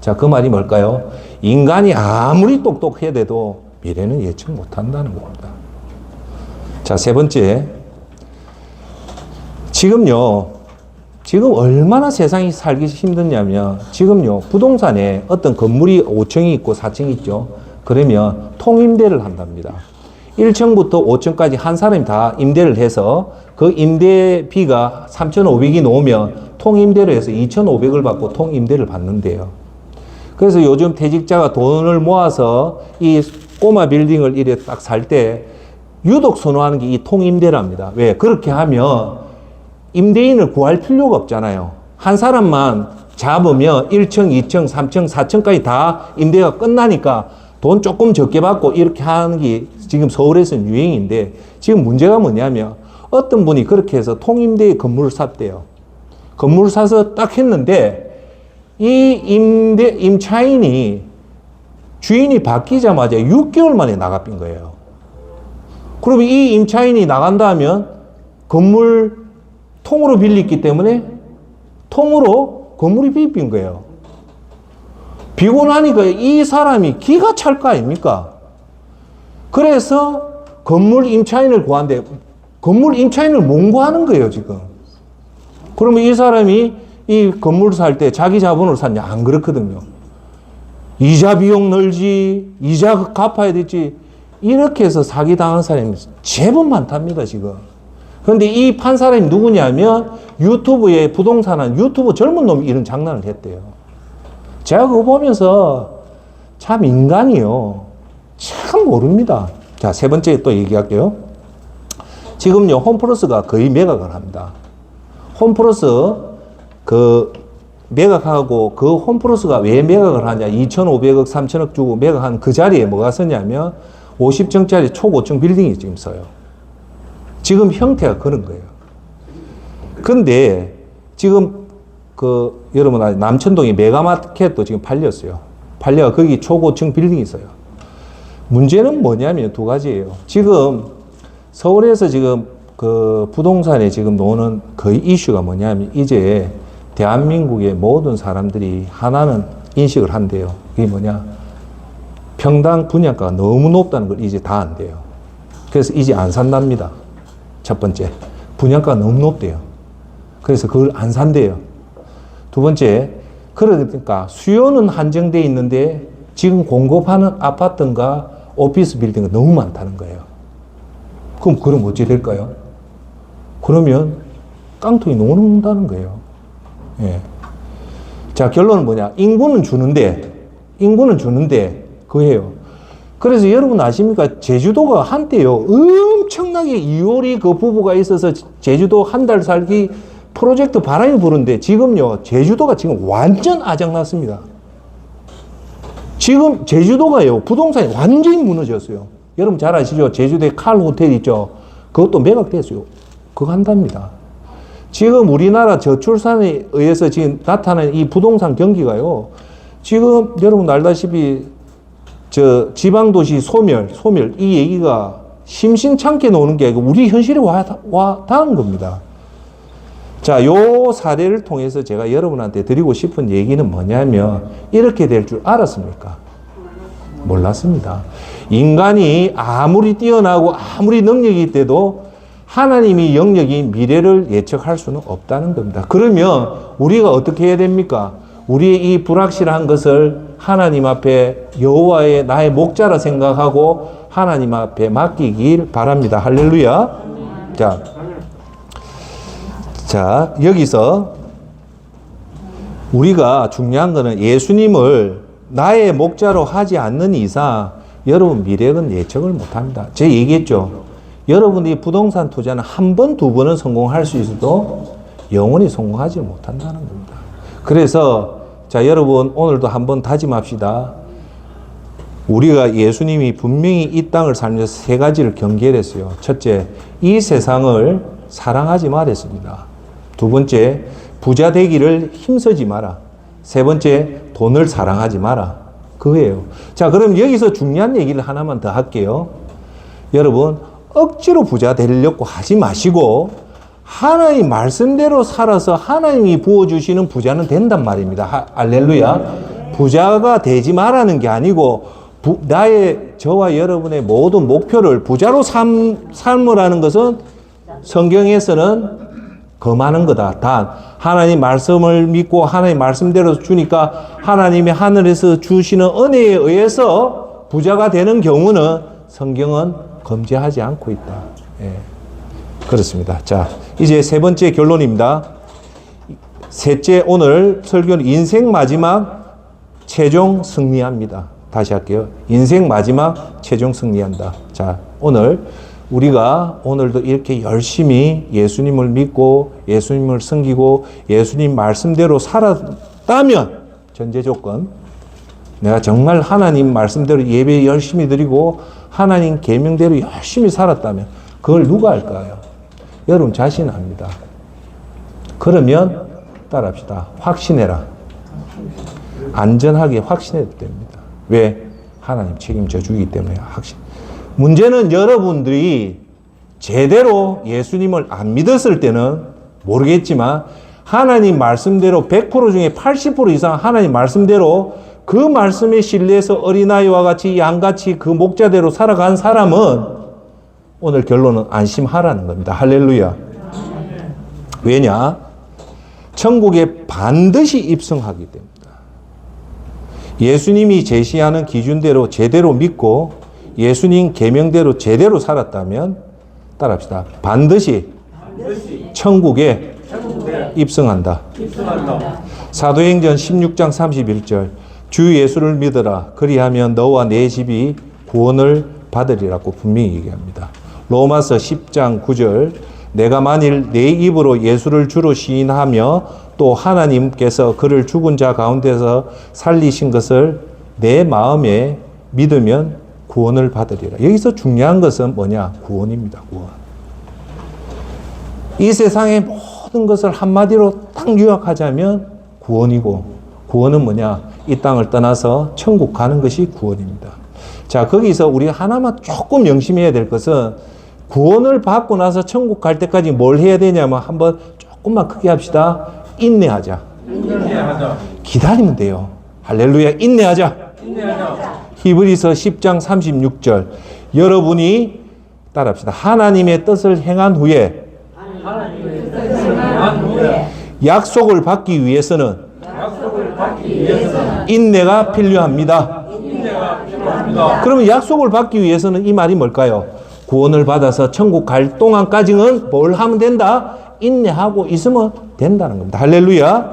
자, 그 말이 뭘까요? 인간이 아무리 똑똑해야 돼도 미래는 예측 못한다는 겁니다. 자, 세 번째. 지금 얼마나 세상이 살기 힘드냐면 지금요, 부동산에 어떤 건물이 5층이 있고 4층이 있죠. 그러면 통임대를 한답니다. 1층부터 5층까지 한 사람이 다 임대를 해서 그 임대비가 3,500이 나오면 통임대로 해서 2,500을 받고 통임대를 받는데요. 그래서 요즘 퇴직자가 돈을 모아서 이 꼬마 빌딩을 이래 딱 살 때 유독 선호하는 게 이 통임대랍니다. 왜? 그렇게 하면 임대인을 구할 필요가 없잖아요. 한 사람만 잡으면 1층, 2층, 3층, 4층까지 다 임대가 끝나니까 돈 조금 적게 받고 이렇게 하는 게 지금 서울에서는 유행인데 지금 문제가 뭐냐면 어떤 분이 그렇게 해서 통임대의 건물을 샀대요. 건물을 사서 딱 했는데 이 임차인이 주인이 바뀌자마자 6개월 만에 나가빈 거예요. 그러면 이 임차인이 나간다 하면 건물 통으로 빌렸기 때문에 통으로 건물이 빚빈 거예요. 비고 나니까 이 사람이 기가 찰 거 아닙니까? 그래서 건물 임차인을 구한데 건물 임차인을 몽구하는 거예요, 지금. 그러면 이 사람이 이 건물 살 때 자기 자본으로 샀냐? 안 그렇거든요. 이자 비용 늘지, 이자 갚아야 되지. 이렇게 해서 사기당한 사람이 제법 많답니다, 지금. 그런데 이 판 사람이 누구냐면 유튜브에 부동산한 유튜브 젊은 놈이 이런 장난을 했대요. 제가 그거 보면서 참 인간이요. 참 모릅니다. 자, 세 번째 또 얘기할게요. 지금요, 홈플러스가 거의 매각을 합니다. 홈플러스 그 매각하고 그 홈플러스가 왜 매각을 하냐? 2,500억, 3,000억 주고 매각한 그 자리에 뭐가 서냐면 50층짜리 초고층 빌딩이 지금 서요. 지금 형태가 그런 거예요. 근데 지금 그 여러분 남천동에 메가마켓도 지금 팔렸어요. 팔려가 거기 초고층 빌딩이 있어요. 문제는 뭐냐면 두 가지예요. 지금 서울에서 지금 그 부동산에 지금 노는 거의 이슈가 뭐냐면 이제 대한민국의 모든 사람들이 하나는 인식을 한대요. 그게 뭐냐? 평당 분양가가 너무 높다는 걸 이제 다 안돼요. 그래서 이제 안 산답니다. 첫 번째, 분양가가 너무 높대요. 그래서 그걸 안 산대요. 두 번째, 그러니까 수요는 한정돼 있는데 지금 공급하는 아파트인가 오피스 빌딩이 너무 많다는 거예요. 그럼 어찌 될까요? 그러면 깡통이 녹는다는 거예요. 예. 자, 결론은 뭐냐? 인구는 주는데 그거예요. 그래서 여러분 아십니까? 제주도가 한때요, 엄청나게 이효리 그 부부가 있어서 제주도 한 달 살기 프로젝트 바람이 부는데 지금요, 제주도가 지금 완전 아작났습니다. 지금 제주도가요, 부동산이 완전히 무너졌어요. 여러분 잘 아시죠? 제주도에 칼 호텔 있죠? 그것도 매각됐어요. 그거 한답니다. 지금 우리나라 저출산에 의해서 지금 나타나는 이 부동산 경기가요, 지금 여러분 알다시피 저 지방도시 소멸 이 얘기가 심심찮게 나오는 게 아니고 우리 현실에 와 닿은 겁니다. 자, 요 사례를 통해서 제가 여러분한테 드리고 싶은 얘기는 뭐냐면 이렇게 될 줄 알았습니까? 몰랐습니다. 인간이 아무리 뛰어나고 아무리 능력이 있대도 하나님이 영역이 미래를 예측할 수는 없다는 겁니다. 그러면 우리가 어떻게 해야 됩니까? 우리의 이 불확실한 것을 하나님 앞에 여호와의 나의 목자라 생각하고 하나님 앞에 맡기길 바랍니다. 할렐루야. 자, 여기서 우리가 중요한 거는 예수님을 나의 목자로 하지 않는 이상 여러분 미래는 예측을 못합니다. 제가 얘기했죠. 여러분이 부동산 투자는 한 번, 두 번은 성공할 수 있어도 영원히 성공하지 못한다는 겁니다. 그래서 자, 여러분 오늘도 한번 다짐합시다. 우리가 예수님이 분명히 이 땅을 살면서 세 가지를 경계했어요. 첫째, 이 세상을 사랑하지 말았습니다. 두 번째, 부자 되기를 힘쓰지 마라. 세 번째, 돈을 사랑하지 마라. 그거예요. 자, 그럼 여기서 중요한 얘기를 하나만 더 할게요. 여러분, 억지로 부자 되려고 하지 마시고 하나님 말씀대로 살아서 하나님이 부어주시는 부자는 된단 말입니다. 할렐루야. 부자가 되지 말라는 게 아니고 저와 여러분의 모든 목표를 부자로 삶으라는 것은 성경에서는 거만한 거다. 단 하나님 말씀을 믿고 하나님 말씀대로 주니까 하나님의 하늘에서 주시는 은혜에 의해서 부자가 되는 경우는 성경은 금지하지 않고 있다. 예. 그렇습니다. 자, 이제 세 번째 결론입니다. 셋째, 오늘 설교는 인생 마지막 최종 승리합니다. 다시 할게요. 인생 마지막 최종 승리한다. 자, 오늘 우리가 오늘도 이렇게 열심히 예수님을 믿고 예수님을 섬기고 예수님 말씀대로 살았다면 전제 조건, 내가 정말 하나님 말씀대로 예배 열심히 드리고 하나님 계명대로 열심히 살았다면 그걸 누가 할까요? 여러분 자신 압니다. 그러면 따라합시다. 확신해라. 안전하게 확신해도 됩니다. 왜? 하나님 책임져 주기 때문에 확신. 문제는 여러분들이 제대로 예수님을 안 믿었을 때는 모르겠지만 하나님 말씀대로 100% 중에 80% 이상 하나님 말씀대로 그 말씀에 신뢰해서 어린아이와 같이 양같이 그 목자대로 살아간 사람은 오늘 결론은 안심하라는 겁니다. 할렐루야. 왜냐? 천국에 반드시 입성하기 때문이다. 예수님이 제시하는 기준대로 제대로 믿고 예수님 계명대로 제대로 살았다면 따라합시다. 반드시 천국에 입성한다. 사도행전 16장 31절 주 예수를 믿어라. 그리하면 너와 내 집이 구원을 받으리라고 분명히 얘기합니다. 로마서 10장 9절 내가 만일 내 입으로 예수를 주로 시인하며 또 하나님께서 그를 죽은 자 가운데서 살리신 것을 내 마음에 믿으면 구원을 받으리라. 여기서 중요한 것은 뭐냐? 구원입니다. 구원. 이 세상의 모든 것을 한마디로 딱 요약하자면 구원이고, 구원은 뭐냐? 이 땅을 떠나서 천국 가는 것이 구원입니다. 자, 거기서 우리 하나만 조금 명심해야 될 것은 구원을 받고 나서 천국 갈 때까지 뭘 해야 되냐면 한번 조금만 크게 합시다. 인내하자. 기다리면 돼요. 할렐루야. 인내하자. 히브리서 10장 36절 여러분이 따라합시다. 하나님의 뜻을 행한 후에 약속을 받기 위해서는 인내가 필요합니다. 그러면 약속을 받기 위해서는 이 말이 뭘까요? 구원을 받아서 천국 갈 동안까지는 뭘 하면 된다? 인내하고 있으면 된다는 겁니다. 할렐루야.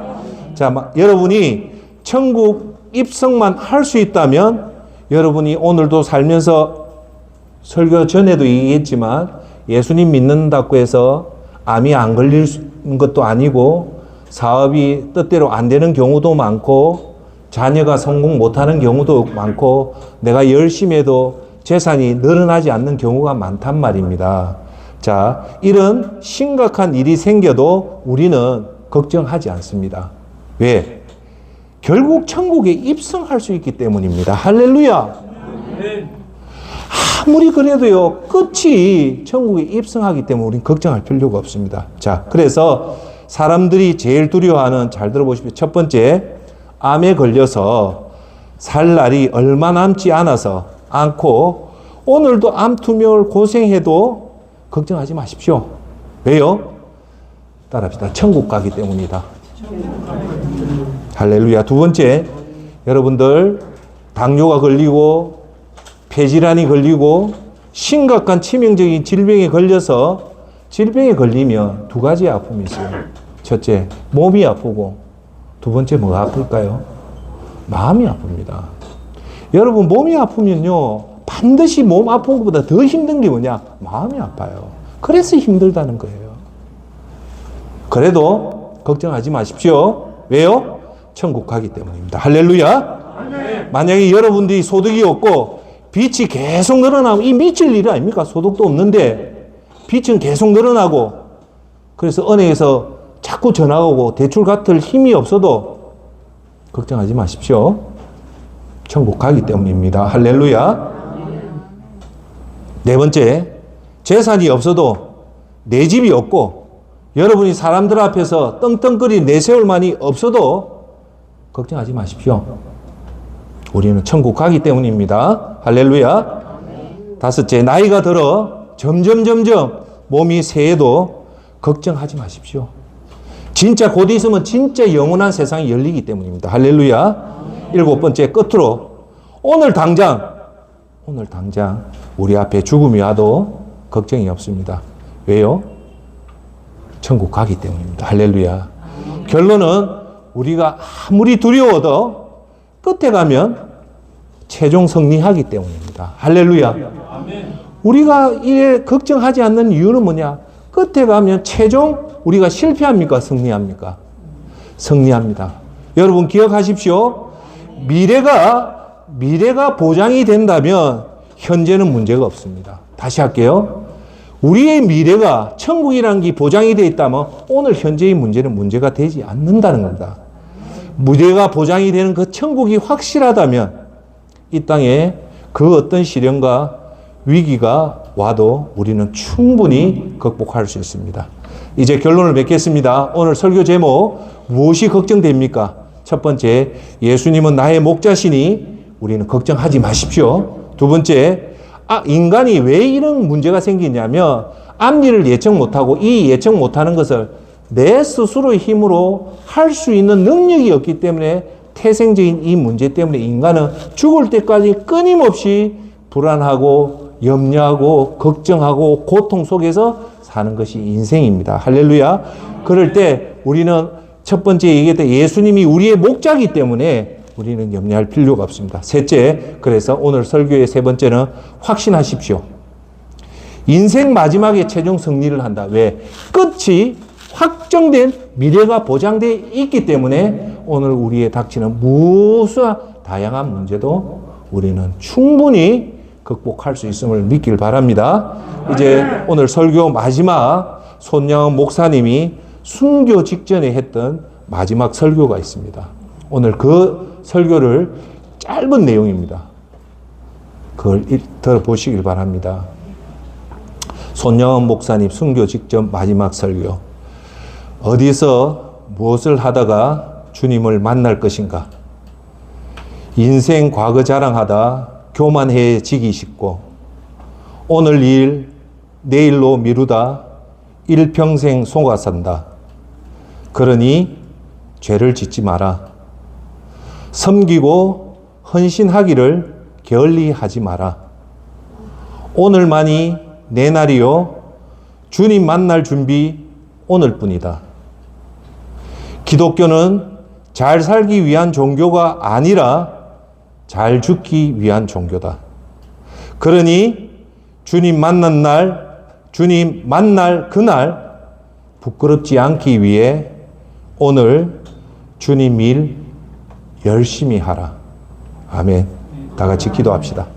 자, 여러분이 천국 입성만 할 수 있다면 여러분이 오늘도 살면서 설교 전에도 얘기했지만 예수님 믿는다고 해서 암이 안 걸리는 것도 아니고 사업이 뜻대로 안 되는 경우도 많고 자녀가 성공 못하는 경우도 많고 내가 열심히 해도 재산이 늘어나지 않는 경우가 많단 말입니다. 자, 이런 심각한 일이 생겨도 우리는 걱정하지 않습니다. 왜? 결국 천국에 입성할 수 있기 때문입니다. 할렐루야. 아무리 그래도요, 끝이 천국에 입성하기 때문에 우리는 걱정할 필요가 없습니다. 자, 그래서 사람들이 제일 두려워하는, 잘 들어보십시오. 첫 번째, 암에 걸려서 살 날이 얼마 남지 않고 오늘도 암 투명을 고생해도 걱정하지 마십시오. 왜요? 따라합시다. 천국 가기 때문이다. 할렐루야. 두 번째, 여러분들 당뇨가 걸리고 폐질환이 걸리고 심각한 치명적인 질병에 걸려서 질병에 걸리면 두 가지 아픔이 있어요. 첫째, 몸이 아프고 두 번째 뭐가 아플까요? 마음이 아픕니다. 여러분 몸이 아프면요 반드시 몸 아픈 것보다 더 힘든 게 뭐냐? 마음이 아파요. 그래서 힘들다는 거예요. 그래도 걱정하지 마십시오. 왜요? 천국 가기 때문입니다. 할렐루야. 만약에 여러분들이 소득이 없고 빚이 계속 늘어나고 이 미칠 일이 아닙니까? 소득도 없는데 빚은 계속 늘어나고 그래서 은행에서 자꾸 전화가 오고 대출 갚을 힘이 없어도 걱정하지 마십시오. 천국 가기 때문입니다. 할렐루야. 네 번째, 재산이 없어도 내 집이 없고 여러분이 사람들 앞에서 떵떵거리 내세울 만이 없어도 걱정하지 마십시오. 우리는 천국 가기 때문입니다. 할렐루야. 다섯째, 나이가 들어 점점 몸이 새해도 걱정하지 마십시오. 진짜 곧 있으면 진짜 영원한 세상이 열리기 때문입니다. 할렐루야. 일곱 번째, 끝으로 오늘 당장 우리 앞에 죽음이 와도 걱정이 없습니다. 왜요? 천국 가기 때문입니다. 할렐루야. 결론은 우리가 아무리 두려워도 끝에 가면 최종 승리하기 때문입니다. 할렐루야. 우리가 이래 걱정하지 않는 이유는 뭐냐? 끝에 가면 최종 우리가 실패합니까? 승리합니까? 승리합니다. 여러분 기억하십시오. 미래가 보장이 된다면 현재는 문제가 없습니다. 다시 할게요. 우리의 미래가 천국이라는 게 보장이 되어 있다면 오늘 현재의 문제는 문제가 되지 않는다는 겁니다. 미래가 보장이 되는 그 천국이 확실하다면 이 땅에 그 어떤 시련과 위기가 와도 우리는 충분히 극복할 수 있습니다. 이제 결론을 맺겠습니다. 오늘 설교 제목, 무엇이 걱정됩니까? 첫 번째, 예수님은 나의 목자시니 우리는 걱정하지 마십시오. 두 번째, 인간이 왜 이런 문제가 생기냐면 앞일을 예측 못하고 이 예측 못하는 것을 내 스스로의 힘으로 할 수 있는 능력이 없기 때문에 태생적인 이 문제 때문에 인간은 죽을 때까지 끊임없이 불안하고 염려하고 걱정하고 고통 속에서 사는 것이 인생입니다. 할렐루야. 그럴 때 우리는 첫 번째 얘기했던 예수님이 우리의 목자이기 때문에 우리는 염려할 필요가 없습니다. 셋째, 그래서 오늘 설교의 세 번째는 확신하십시오. 인생 마지막에 최종 승리를 한다. 왜? 끝이 확정된 미래가 보장되어 있기 때문에 오늘 우리에 닥치는 무수한 다양한 문제도 우리는 충분히 극복할 수 있음을 믿길 바랍니다. 이제 오늘 설교 마지막 손양원 목사님이 순교 직전에 했던 마지막 설교가 있습니다. 오늘 그 설교를 짧은 내용입니다. 그걸 들어보시길 바랍니다. 손양원 목사님 순교 직전 마지막 설교. 어디서 무엇을 하다가 주님을 만날 것인가? 인생 과거 자랑하다 교만해지기 쉽고 오늘 일 내일로 미루다 일평생 속아 산다. 그러니 죄를 짓지 마라. 섬기고 헌신하기를 게을리하지 마라. 오늘만이 내 날이요 주님 만날 준비 오늘뿐이다. 기독교는 잘 살기 위한 종교가 아니라 잘 죽기 위한 종교다. 그러니 주님 만날 그날 부끄럽지 않기 위해 오늘 주님 일 열심히 하라. 아멘. 다 같이 기도합시다.